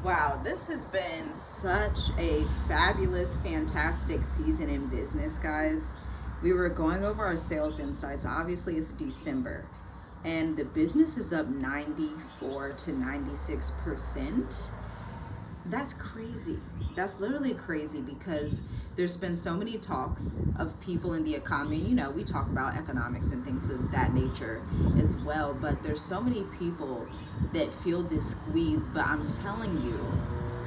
Wow, this has been such a fabulous, fantastic season in business, guys. We were going over our sales insights. Obviously, it's December, and the business is up 94 to 96%. That's crazy. That's literally crazy because there's been so many talks of people in the economy. We talk about economics and things of that nature as well, but there's so many people that feel this squeeze. But I'm telling you,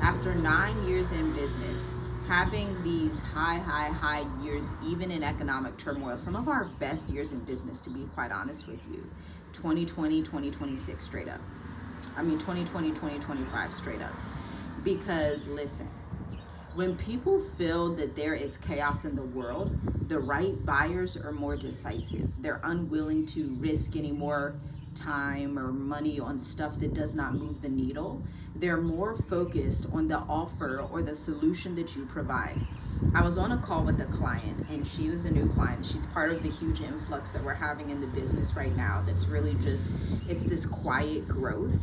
after 9 years in business, having these high years, even in economic turmoil, some of our best years in business, to be quite honest with you, 2020, 2026 straight up. 2020, 2025 straight up. Because listen, when people feel that there is chaos in the world, the right buyers are more decisive. They're unwilling to risk any more time or money on stuff that does not move the needle. They're more focused on the offer or the solution that you provide. I was on a call with a client, and she was a new client. She's part of the huge influx that we're having in the business right now. That's really just, it's this quiet growth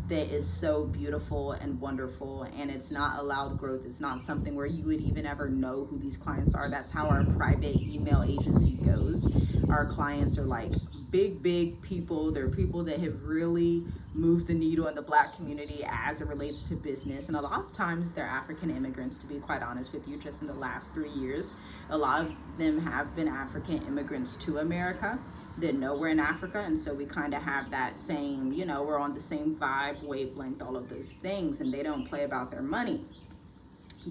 that is so beautiful and wonderful, and it's not a loud growth. It's not something where you would even ever know who these clients are. That's how our private email agency goes. Our clients are like big people. They're people that have really moved the needle in the Black community as it relates to business, and a lot of times they're African immigrants, to be quite honest with you. Just in the last 3 years, a lot of them have been African immigrants to America that know we're in Africa, and so we kind of have that same, we're on the same vibe, wavelength, all of those things, and they don't play about their money.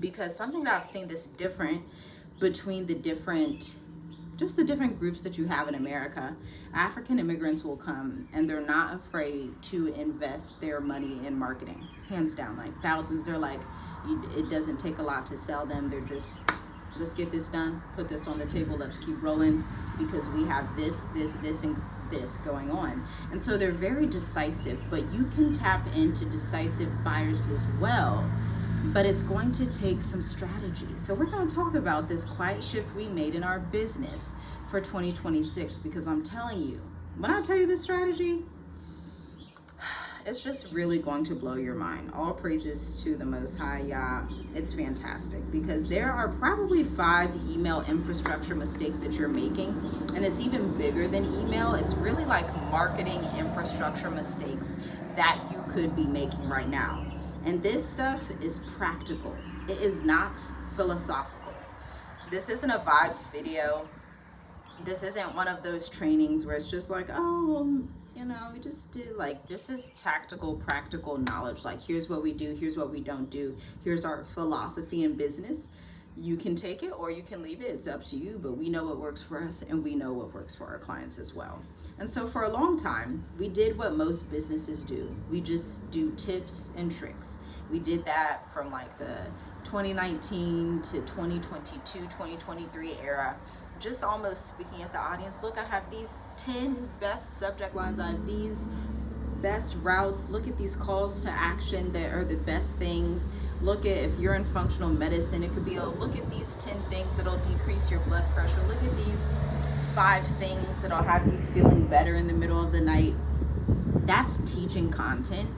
Because something that I've seen that's different between the different groups that you have in America, African immigrants will come and they're not afraid to invest their money in marketing, hands down, like thousands. They're like, it doesn't take a lot to sell them. They're just, let's get this done, put this on the table, let's keep rolling, because we have this, and this going on. And so they're very decisive, but you can tap into decisive buyers as well, but it's going to take some strategy. So we're going to talk about this quiet shift we made in our business for 2026, because I'm telling you, when I tell you this strategy, it's just really going to blow your mind. All praises to the Most High, Yah. It's fantastic, because there are probably 5 email infrastructure mistakes that you're making, and it's even bigger than email. It's really like marketing infrastructure mistakes that you could be making right now. And this stuff is practical. It is not philosophical. This isn't a vibes video. This isn't one of those trainings where it's just like, oh, we just did. Like, this is tactical, practical knowledge. Like, here's what we do, here's what we don't do, here's our philosophy in business. You can take it or you can leave it. It's up to you, but we know what works for us, and we know what works for our clients as well. And so for a long time, we did what most businesses do. We just do tips and tricks. We did that from like the 2019 to 2022, 2023 era, just almost speaking at the audience. Look, I have these 10 best subject lines. I have these best routes. Look at these calls to action that are the best things. Look at, if you're in functional medicine, it could be, look at these 10 things that'll decrease your blood pressure. Look at these 5 things that'll have you feeling better in the middle of the night. That's teaching content,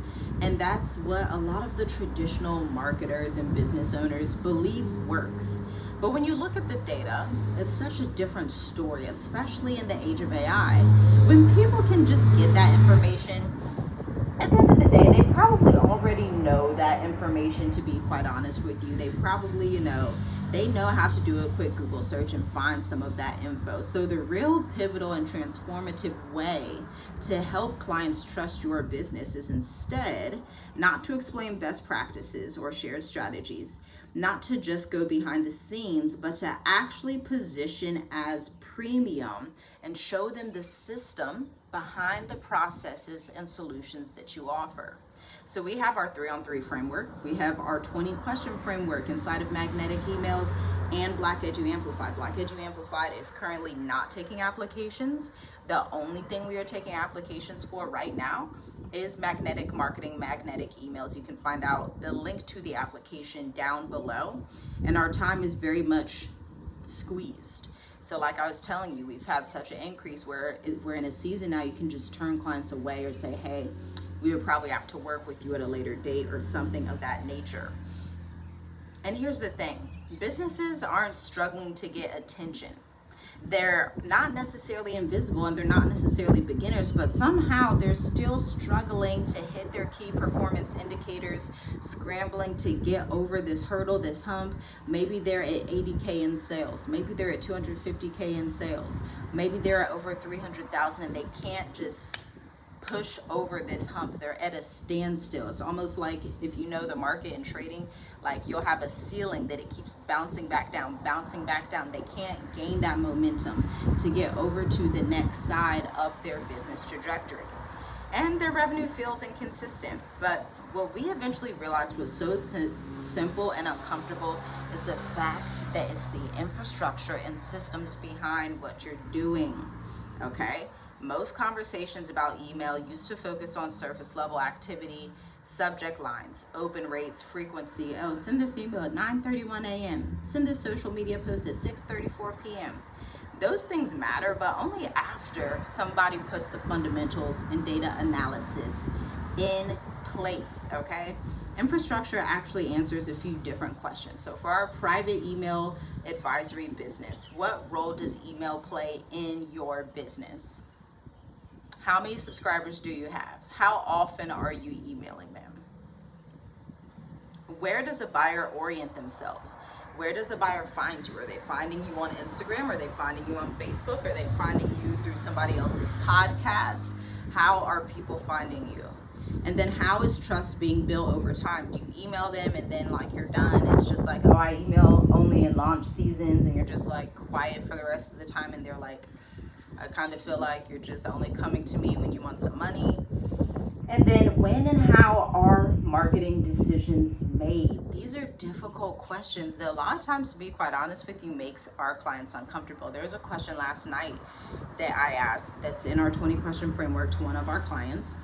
and that's what a lot of the traditional marketers and business owners believe works. But when you look at the data, it's such a different story, especially in the age of AI. When people can just get that information, at the end of the day, they probably already know that information, to be quite honest with you. They probably, they know how to do a quick Google search and find some of that info. So the real pivotal and transformative way to help clients trust your business is instead not to explain best practices or shared strategies, not to just go behind the scenes, but to actually position as premium and show them the system behind the processes and solutions that you offer. So we have our 3-on-3 framework. We have our 20 question framework inside of Magnetic Emails and Black Edu Amplified. Black Edu Amplified is currently not taking applications. The only thing we are taking applications for right now is Magnetic Marketing, Magnetic Emails. You can find out the link to the application down below. And our time is very much squeezed. So like I was telling you, we've had such an increase where we're in a season now, you can just turn clients away or say, hey, we would probably have to work with you at a later date or something of that nature. And here's the thing, businesses aren't struggling to get attention. They're not necessarily invisible and they're not necessarily beginners, but somehow they're still struggling to hit their key performance indicators, scrambling to get over this hurdle, this hump. Maybe they're at 80K in sales. Maybe they're at 250K in sales. Maybe they're at over 300,000 and they can't just push over this hump. They're at a standstill. It's almost like, if you know the market and trading, like you'll have a ceiling that it keeps bouncing back down, bouncing back down. They can't gain that momentum to get over to the next side of their business trajectory. And their revenue feels inconsistent. But what we eventually realized was so simple and uncomfortable is the fact that it's the infrastructure and systems behind what you're doing, okay? Most conversations about email used to focus on surface level activity, subject lines, open rates, frequency. Oh, send this email at 9:31 a.m. Send this social media post at 6:34 p.m. Those things matter, but only after somebody puts the fundamentals and data analysis in place, okay? Infrastructure actually answers a few different questions. So for our private email advisory business, what role does email play in your business? How many subscribers do you have? How often are you emailing them? Where does a buyer orient themselves? Where does a buyer find you? Are they finding you on Instagram? Are they finding you on Facebook? Are they finding you through somebody else's podcast? How are people finding you? And then how is trust being built over time? Do you email them and then like you're done? It's just like, oh, I email only in launch seasons, and you're just like quiet for the rest of the time, and they're like, I kind of feel like you're just only coming to me when you want some money. And then when and how are marketing decisions made? These are difficult questions that a lot of times, to be quite honest with you, makes our clients uncomfortable. There was a question last night that I asked that's in our 20 question framework to one of our clients.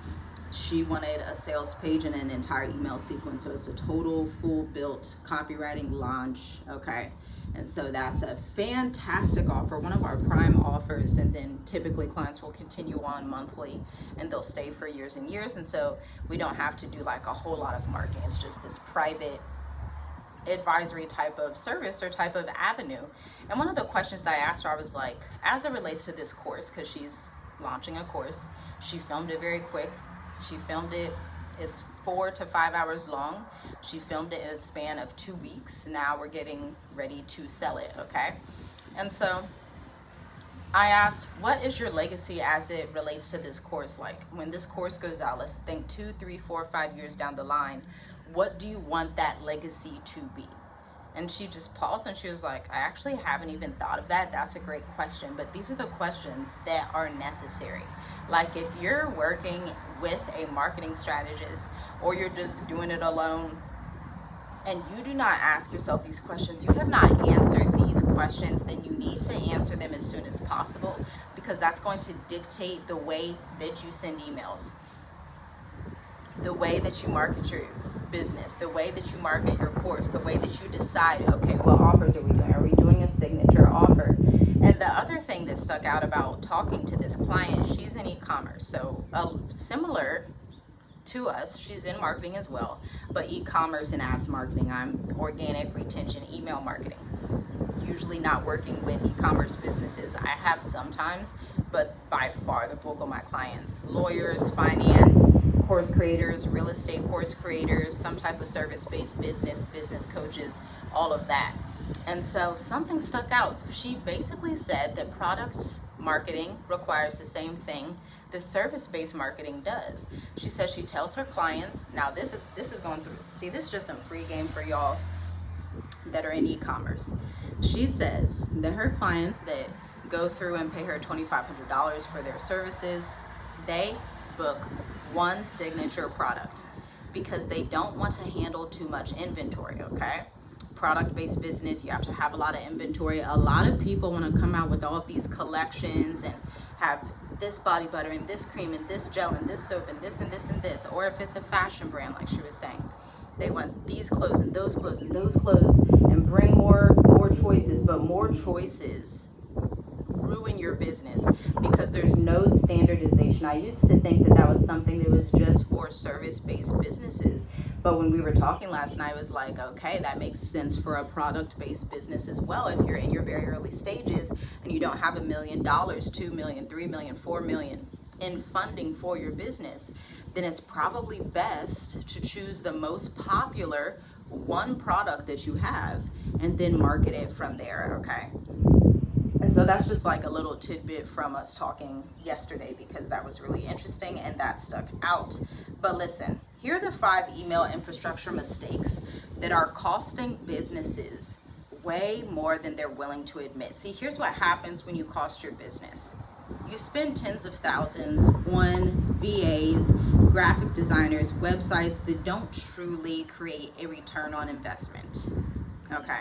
She wanted a sales page and an entire email sequence. So it's a total full built copywriting launch, okay? And so that's a fantastic offer, one of our prime offers. And then typically clients will continue on monthly and they'll stay for years and years. And so we don't have to do like a whole lot of marketing. It's just this private advisory type of service or type of avenue. And one of the questions that I asked her, I was like, as it relates to this course, because she's launching a course, she filmed it very quick. She filmed it, it's 4 to 5 hours long. She filmed it in a span of 2 weeks. Now we're getting ready to sell it, okay? And so I asked, what is your legacy as it relates to this course? Like when this course goes out, let's think 2, 3, 4, 5 years down the line, what do you want that legacy to be? And she just paused and she was like, I actually haven't even thought of that. That's a great question. But these are the questions that are necessary. Like if you're working with a marketing strategist or you're just doing it alone and you do not ask yourself these questions, you have not answered these questions, then you need to answer them as soon as possible, because that's going to dictate the way that you send emails, the way that you market your business, the way that you market your course, the way that you decide, okay, what offers are we doing? Are we doing a signature offer? And the other thing that stuck out about talking to this client, she's in e-commerce. So similar to us, she's in marketing as well, but e-commerce and ads marketing. I'm organic, retention, email marketing. Usually not working with e-commerce businesses. I have sometimes, but by far the bulk of my clients, lawyers, finance, course creators, real estate course creators, some type of service-based business coaches, all of that. And so something stuck out. She basically said that product marketing requires the same thing the service-based marketing does. She says she tells her clients, now this is going through, see, this is just some free game for y'all that are in e-commerce. She says that her clients that go through and pay her $2,500 for their services, they book one signature product because they don't want to handle too much inventory, okay? Product-based business, you have to have a lot of inventory. A lot of people want to come out with all of these collections and have this body butter and this cream and this gel and this soap and this and this and this. Or if it's a fashion brand, like she was saying, they want these clothes and those clothes and those clothes and bring more choices. But more choices ruin your business because there's no standardization. I used to think that that was something that was just for service-based businesses. But when we were talking last night, I was like, okay, that makes sense for a product-based business as well. If you're in your very early stages and you don't have $1 million, $2 million, $3 million, $4 million in funding for your business, then it's probably best to choose the most popular one product that you have and then market it from there, okay? And so that's just like a little tidbit from us talking yesterday because that was really interesting and that stuck out. But listen, here are the 5 email infrastructure mistakes that are costing businesses way more than they're willing to admit. See, here's what happens when you cost your business. You spend tens of thousands on VAs, graphic designers, websites that don't truly create a return on investment, okay?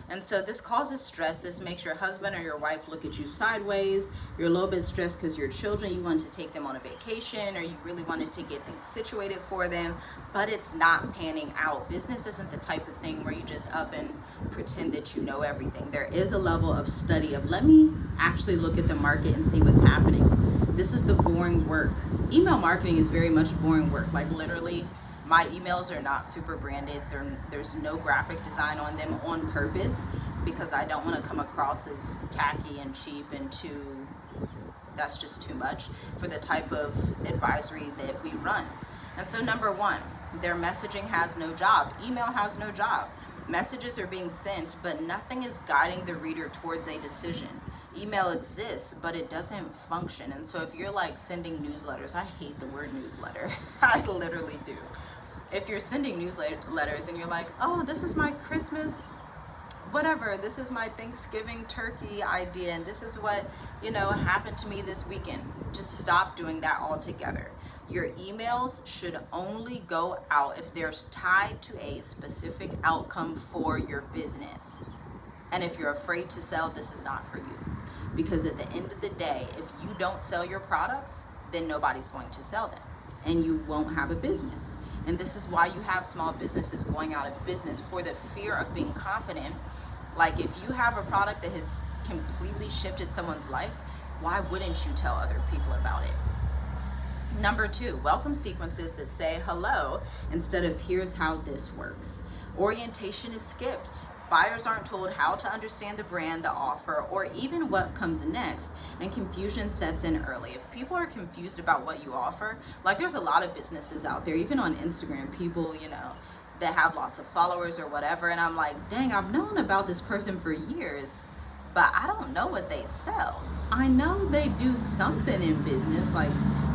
And so this causes stress. This makes your husband or your wife look at you sideways. You're a little bit stressed because your children, you want to take them on a vacation or you really wanted to get things situated for them, but it's not panning out. Business isn't the type of thing where you just up and pretend that you know everything. There is a level of study of let me actually look at the market and see what's happening. This is the boring work. Email marketing is very much boring work. Like literally, my emails are not super branded. There's no graphic design on them on purpose because I don't want to come across as tacky and cheap and that's just too much for the type of advisory that we run. And so number 1, their messaging has no job. Email has no job. Messages are being sent, but nothing is guiding the reader towards a decision. Email exists, but it doesn't function. And so if you're like sending newsletters, I hate the word newsletter. I literally do. If you're sending newsletters and you're like, oh, this is my Christmas, whatever, this is my Thanksgiving turkey idea, and this is what, happened to me this weekend. Just stop doing that altogether. Your emails should only go out if they're tied to a specific outcome for your business. And if you're afraid to sell, this is not for you. Because at the end of the day, if you don't sell your products, then nobody's going to sell them and you won't have a business. And this is why you have small businesses going out of business for the fear of being confident. Like if you have a product that has completely shifted someone's life, why wouldn't you tell other people about it? Number 2, welcome sequences that say hello instead of here's how this works. Orientation is skipped. Buyers aren't told how to understand the brand, the offer, or even what comes next, and confusion sets in early. If people are confused about what you offer, like there's a lot of businesses out there, even on Instagram, people, that have lots of followers or whatever, and I'm like, dang, I've known about this person for years, but I don't know what they sell. I know they do something in business, like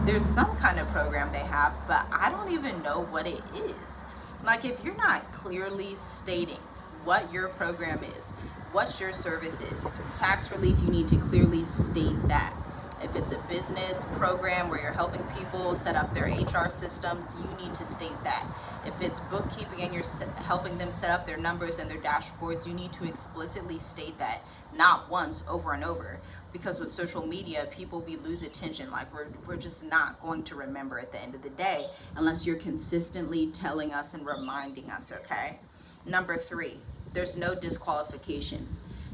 there's some kind of program they have, but I don't even know what it is. Like if you're not clearly stating what your program is, what your service is. If it's tax relief, you need to clearly state that. If it's a business program where you're helping people set up their HR systems, you need to state that. If it's bookkeeping and you're helping them set up their numbers and their dashboards, you need to explicitly state that, not once, over and over. Because with social media, we lose attention. Like we're just not going to remember at the end of the day unless you're consistently telling us and reminding us, okay? Number 3, there's no disqualification.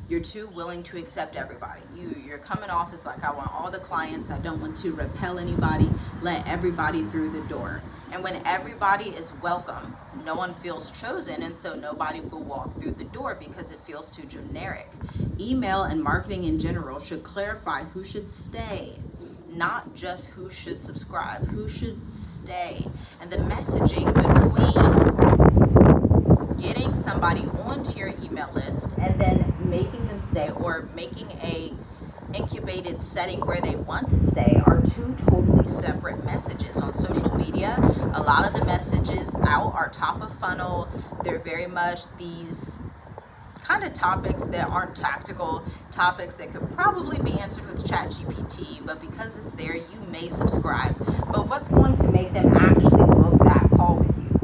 You're too willing to accept everybody. You're coming off as like, I want all the clients. I don't want to repel anybody. Let everybody through the door. And when everybody is welcome, no one feels chosen, and so nobody will walk through the door because it feels too generic. Email and marketing in general should clarify who should stay, not just who should subscribe, who should stay. And the messaging between getting somebody onto your email list and then making them stay or making a incubated setting where they want to stay are 2 totally separate messages. On social media, a lot of the messages out are top of funnel. They're very much these kind of topics that aren't tactical, topics that could probably be answered with ChatGPT, but because it's there, you may subscribe. But what's going to make them actually book that call with you?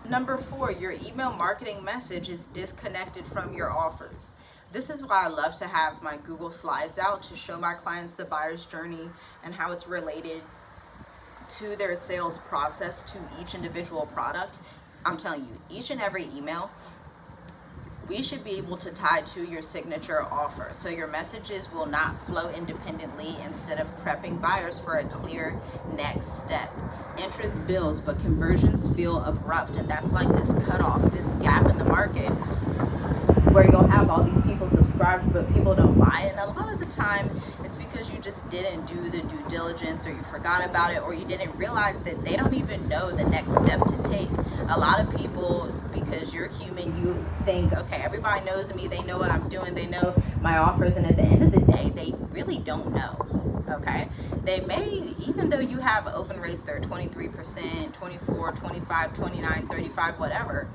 Number 4, your email marketing message is disconnected from your offers. This is why I love to have my Google Slides out to show my clients the buyer's journey and how it's related to their sales process, to each individual product. I'm telling you, each and every email we should be able to tie to your signature offer, so your messages will not flow independently instead of prepping buyers for a clear next step. Interest builds, but conversions feel abrupt, and that's like this cutoff, this gap in the market where you'll have all these people subscribed but people don't buy it. And a lot of the time it's because you just didn't do the due diligence, or you forgot about it, or you didn't realize that they don't even know the next step to take. A lot of people, because you're human, you think, okay, everybody knows me, they know what I'm doing, they know my offers, and at the end of the day they really don't know. Okay, they may, even though you have open rates that are 23%, 24, 25, 29, 35, whatever,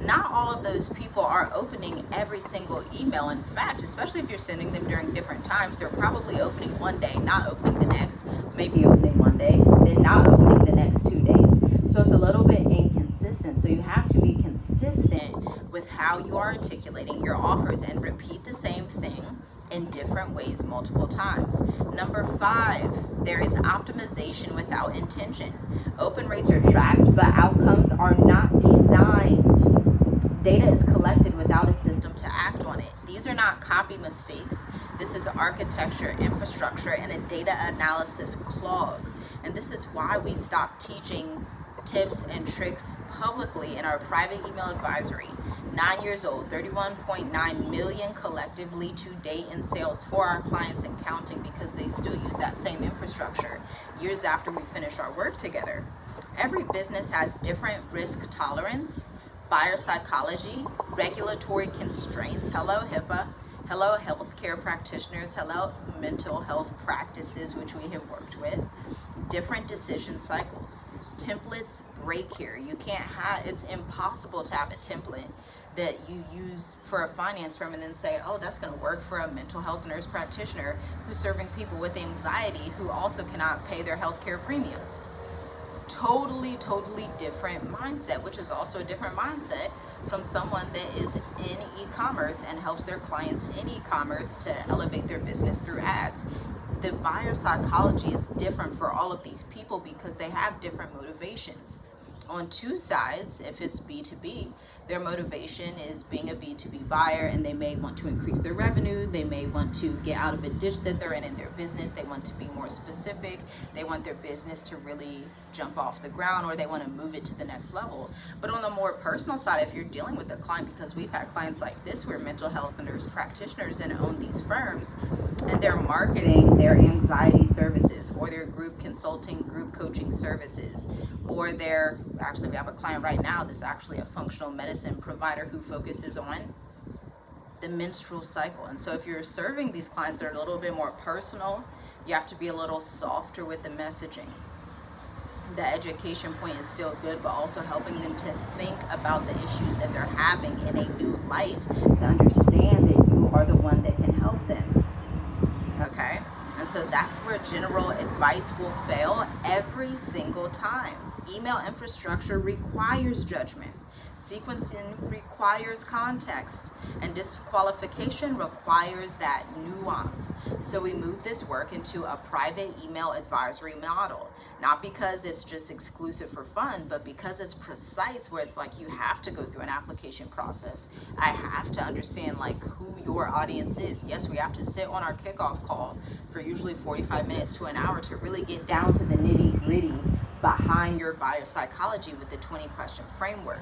not all of those people are opening every single email. In fact, especially if you're sending them during different times, they're probably opening one day, not opening the next, maybe opening one day, then not opening the next 2 days. So it's a little bit inconsistent. So you have to be consistent with how you are articulating your offers and repeat the same thing in different ways multiple times. Number 5, there is optimization without intention. Open rates are tracked, but outcomes are not designed. Data is collected without a system to act on it. These are not copy mistakes. This is architecture, infrastructure, and a data analysis clog. And this is why we stopped teaching tips and tricks publicly in our private email advisory. 9 years old, 31.9 million collectively to date in sales for our clients and counting, because they still use that same infrastructure years after we finish our work together. Every business has different risk tolerance, buyer psychology, regulatory constraints, hello HIPAA, hello healthcare practitioners, hello mental health practices, which we have worked with, different decision cycles. Templates break here. You can't have, it's impossible to have a template that you use for a finance firm and then say, oh, that's going to work for a mental health nurse practitioner who's serving people with anxiety who also cannot pay their healthcare premiums. Totally different mindset, which is also a different mindset from someone that is in e-commerce and helps their clients in e-commerce to elevate their business through ads. The buyer psychology is different for all of these people because they have different motivations. On two sides, if it's B2B, their motivation is being a B2B buyer, and they may want to increase their revenue. They may want to get out of a ditch that they're in their business. They want to be more specific. They want their business to really jump off the ground, or they want to move it to the next level. But on the more personal side, if you're dealing with a client, because we've had clients like this who are mental health nurse practitioners and own these firms, and they're marketing their anxiety services or their group consulting, group coaching services, or their, actually we have a client right now that's actually a functional medicine provider who focuses on the menstrual cycle. And so if you're serving these clients that are a little bit more personal, you have to be a little softer with the messaging. The education point is still good, but also helping them to think about the issues that they're having in a new light, to understand that you are the one that can help them. Okay? And so that's where general advice will fail every single time. Email infrastructure requires judgment. Sequencing requires context, and disqualification requires that nuance. So we move this work into a private email advisory model, not because it's just exclusive for fun, but because it's precise, where it's like you have to go through an application process. I have to understand like who your audience is. Yes, we have to sit on our kickoff call for usually 45 minutes to an hour to really get down to the nitty-gritty behind your buyer psychology with the 20-question framework.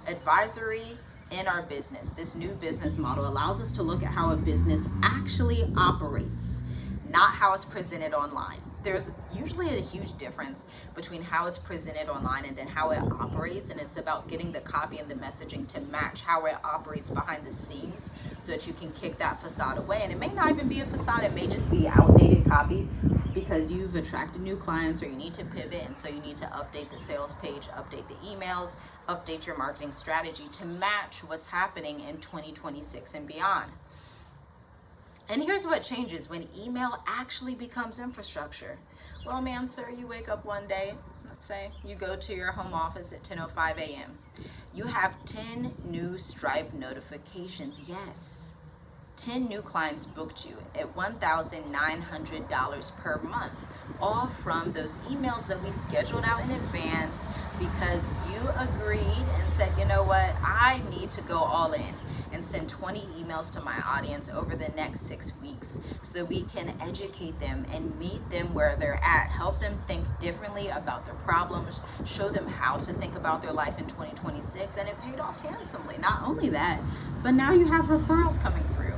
Advisory in our business, this new business model allows us to look at how a business actually operates, not how it's presented online. There's usually a huge difference between how it's presented online and then how it operates, and it's about getting the copy and the messaging to match how it operates behind the scenes so that you can kick that facade away. And it may not even be a facade, it may just be outdated copy because you've attracted new clients or you need to pivot, and so you need to update the sales page, update the emails, update your marketing strategy to match what's happening in 2026 and beyond. And here's what changes when email actually becomes infrastructure. Well, ma'am, sir, you wake up one day, let's say you go to your home office at 10:05 a.m. You have 10 new Stripe notifications. Yes. 10 new clients booked you at $1,900 per month, all from those emails that we scheduled out in advance because you agreed and said, you know what, I need to go all in. and send 20 emails to my audience over the next 6 weeks so that we can educate them and meet them where they're at, help them think differently about their problems, show them how to think about their life in 2026, and it paid off handsomely. Not only that, but now you have referrals coming through.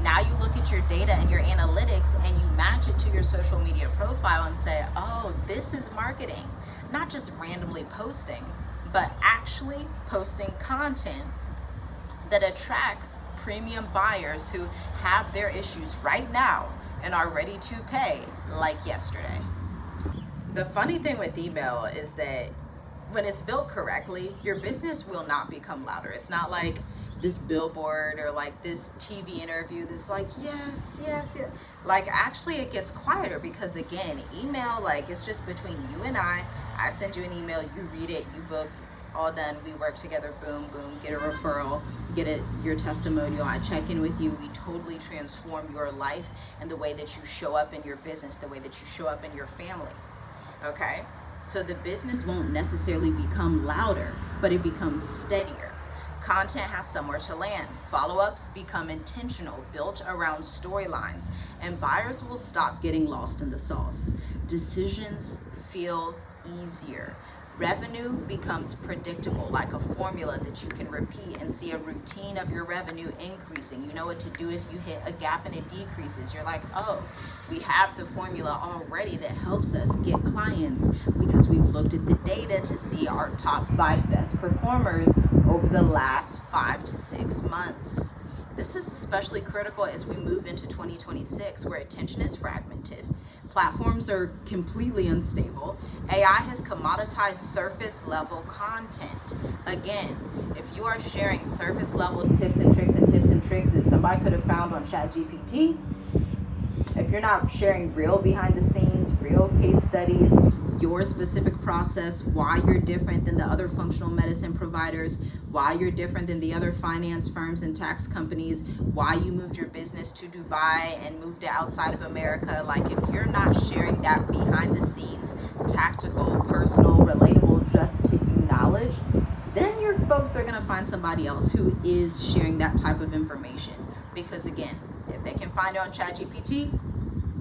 Now you look at your data and your analytics and you match it to your social media profile and say, oh, this is marketing. Not just randomly posting, but actually posting content that attracts premium buyers who have their issues right now and are ready to pay like yesterday. The funny thing with email is that when it's built correctly, your business will not become louder. It's not like this billboard or like this TV interview that's like, yes, yes, yes. Like actually it gets quieter because again, email, like it's just between you and I send you an email, you read it, you book, all done, we work together, boom, boom, get a referral, your testimonial, I check in with you, we totally transform your life and the way that you show up in your business, the way that you show up in your family, okay? So the business won't necessarily become louder, but it becomes steadier. Content has somewhere to land. Follow-ups become intentional, built around storylines, and buyers will stop getting lost in the sauce. Decisions feel easier. Revenue becomes predictable, like a formula that you can repeat and see a routine of your revenue increasing. You know what to do if you hit a gap and it decreases. You're like, oh, we have the formula already that helps us get clients because we've looked at the data to see our top 5 best performers over the last 5 to 6 months. This is especially critical as we move into 2026, where attention is fragmented. Platforms are completely unstable. AI has commoditized surface level content. Again, if you are sharing surface level tips and tricks that somebody could have found on ChatGPT, if you're not sharing real behind the scenes, real case studies, your specific process, why you're different than the other functional medicine providers, why you're different than the other finance firms and tax companies, why you moved your business to Dubai and moved it outside of America, like if you're not sharing that behind the scenes, tactical, personal, relatable, just to you knowledge, then your folks are gonna find somebody else who is sharing that type of information. Because again, if they can find it on ChatGPT,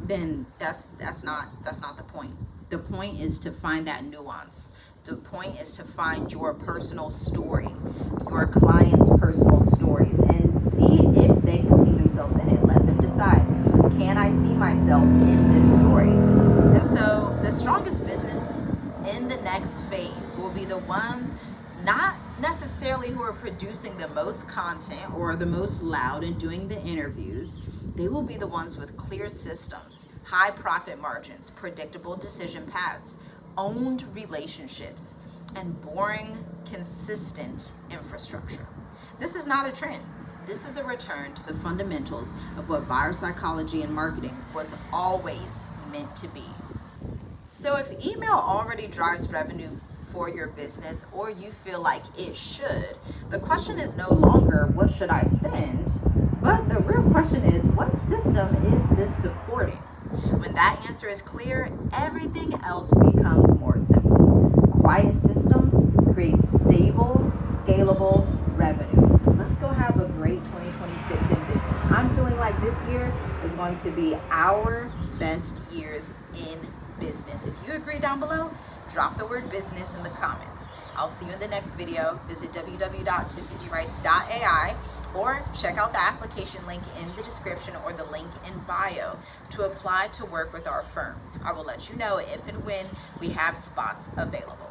then that's not the point. The point is to find that nuance. The point is to find your personal story, your clients' personal stories, and see if they can see themselves in it. Let them decide, can I see myself in this story? And so the strongest business in the next phase will be the ones not necessarily who are producing the most content or the most loud and doing the interviews. They will be the ones with clear systems, high profit margins, predictable decision paths, owned relationships, and boring, consistent infrastructure. This is not a trend. This is a return to the fundamentals of what buyer psychology and marketing was always meant to be. So if email already drives revenue for your business, or you feel like it should, the question is no longer, what should I send? But the real question is, what system is this supporting? When that answer is clear, everything else becomes more simple. Quiet systems create stable, scalable revenue. Let's go have a great 2026 in business. I'm feeling like this year is going to be our best years in business. If you agree down below, drop the word business in the comments. I'll see you in the next video. Visit www.tiffanyrights.ai or check out the application link in the description or the link in bio to apply to work with our firm. I will let you know if and when we have spots available.